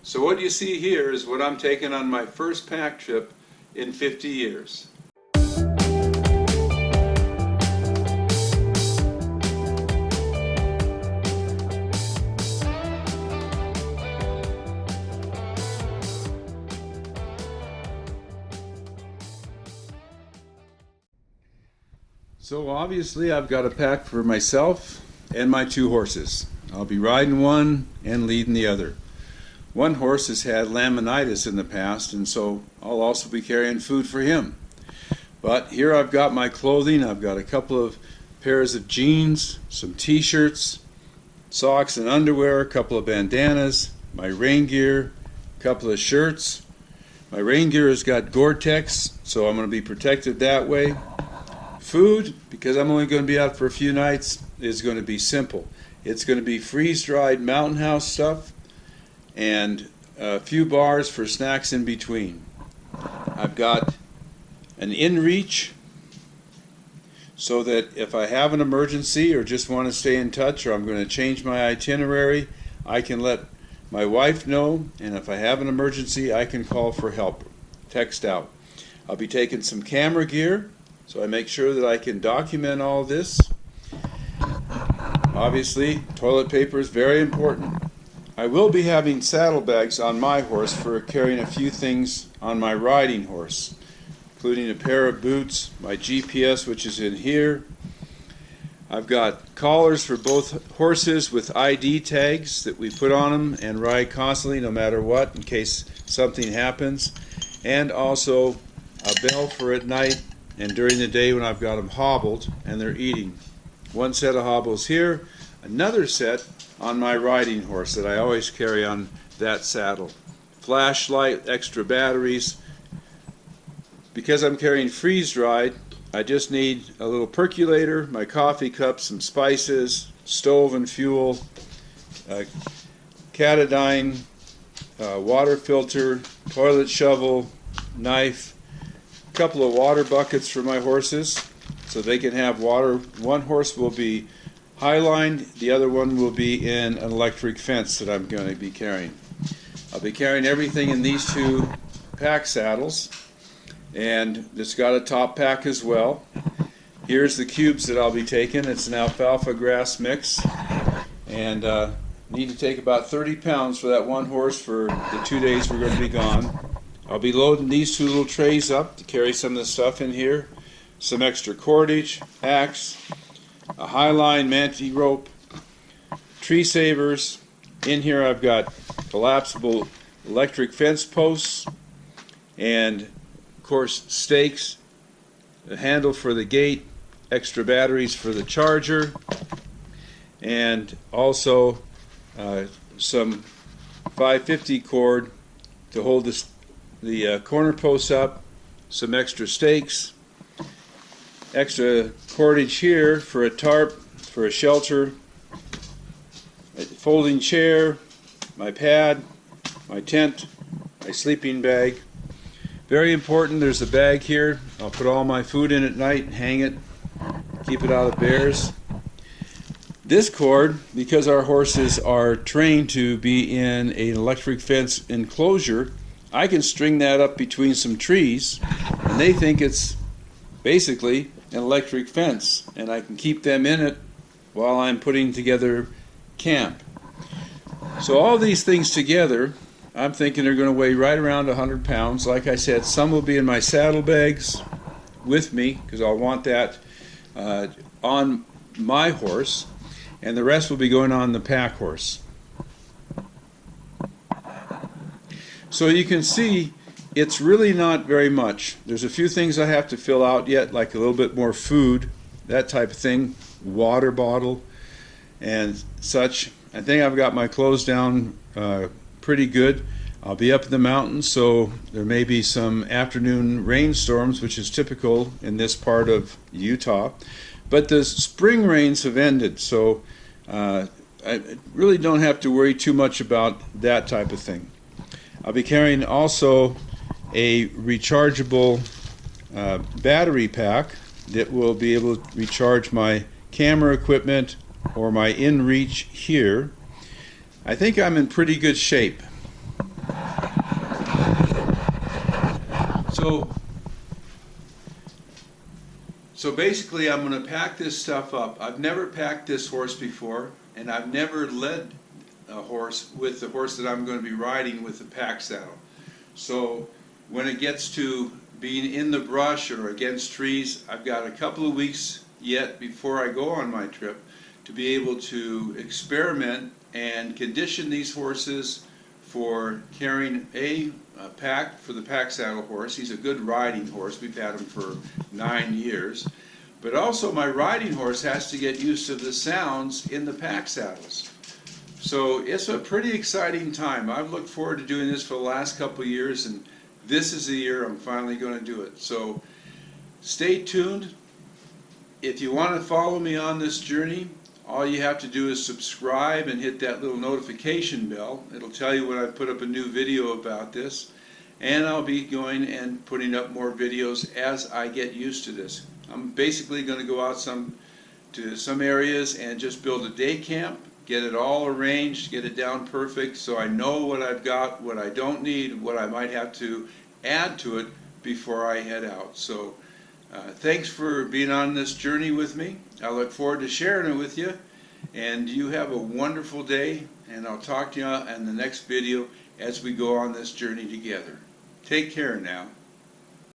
So what you see here is what I'm taking on my first pack trip in 50 years. So obviously I've got a pack for myself and my two horses. I'll be riding one and leading the other. One horse has had laminitis in the past, and so I'll also be carrying food for him. But here I've got my clothing. I've got a couple of pairs of jeans, some t-shirts, socks and underwear, a couple of bandanas, my rain gear, a couple of shirts. My rain gear has got Gore-Tex, so I'm going to be protected that way. Food, because I'm only going to be out for a few nights, is going to be simple. It's going to be freeze-dried Mountain House stuff and a few bars for snacks in between. I've got an in-reach so that if I have an emergency or just want to stay in touch, or I'm going to change my itinerary, I can let my wife know, and if I have an emergency, I can call for help, text out. I'll be taking some camera gear, so I make sure that I can document all this. Obviously, toilet paper is very important. I will be having saddlebags on my horse for carrying a few things on my riding horse, including a pair of boots, my GPS, which is in here. I've got collars for both horses with ID tags that we put on them and ride constantly no matter what in case something happens, and also a bell for at night and during the day when I've got them hobbled and they're eating. One set of hobbles here, another set on my riding horse that I always carry on that saddle. Flashlight, extra batteries. Because I'm carrying freeze-dried, I just need a little percolator, my coffee cup, some spices, stove and fuel, catadine, water filter, toilet shovel, knife, a couple of water buckets for my horses so they can have water. One horse will be high-lined, the other one will be in an electric fence that I'm going to be carrying. I'll be carrying everything in these two pack saddles, and it's got a top pack as well. Here's the cubes that I'll be taking. It's an alfalfa grass mix, and need to take about 30 pounds for that one horse for the 2 days we're going to be gone. I'll be loading these two little trays up to carry some of the stuff in here, some extra cordage, axe, a highline mantee rope, tree savers. In here I've got collapsible electric fence posts and of course stakes, a handle for the gate, extra batteries for the charger, and also some 550 cord to hold the corner posts up, some extra stakes, extra cordage here for a tarp, for a shelter, a folding chair, my pad, my tent, my sleeping bag. Very important, there's a bag here. I'll put all my food in at night and hang it, keep it out of bears. This cord, because our horses are trained to be in an electric fence enclosure, I can string that up between some trees, and they think it's basically an electric fence, and I can keep them in it while I'm putting together camp. So all these things together, I'm thinking they're going to weigh right around 100 pounds. Like I said, some will be in my saddlebags with me, because I'll want that on my horse, and the rest will be going on the pack horse. So you can see it's really not very much. There's a few things I have to fill out yet, like a little bit more food, that type of thing, water bottle and such. I think I've got my clothes down pretty good. I'll be up in the mountains, so there may be some afternoon rainstorms, which is typical in this part of Utah. But the spring rains have ended, so I really don't have to worry too much about that type of thing. I'll be carrying also a rechargeable battery pack that will be able to recharge my camera equipment or my in-reach here. I think I'm in pretty good shape. So basically I'm going to pack this stuff up. I've never packed this horse before, and I've never led a horse with the horse that I'm going to be riding with the pack saddle. So when it gets to being in the brush or against trees, I've got a couple of weeks yet before I go on my trip to be able to experiment and condition these horses for carrying a pack for the pack saddle horse. He's a good riding horse. We've had him for 9 years. But also my riding horse has to get used to the sounds in the pack saddles. So it's a pretty exciting time. I've looked forward to doing this for the last couple of years, and this is the year I'm finally going to do it. So stay tuned. If you want to follow me on this journey, all you have to do is subscribe and hit that little notification bell. It'll tell you when I put up a new video about this, and I'll be going and putting up more videos as I get used to this. I'm basically going to go out to some areas and just build a day camp, get it all arranged, get it down perfect so I know what I've got, what I don't need, what I might have to add to it before I head out. So thanks for being on this journey with me. I look forward to sharing it with you, and you have a wonderful day, and I'll talk to you in the next video as we go on this journey together. Take care now.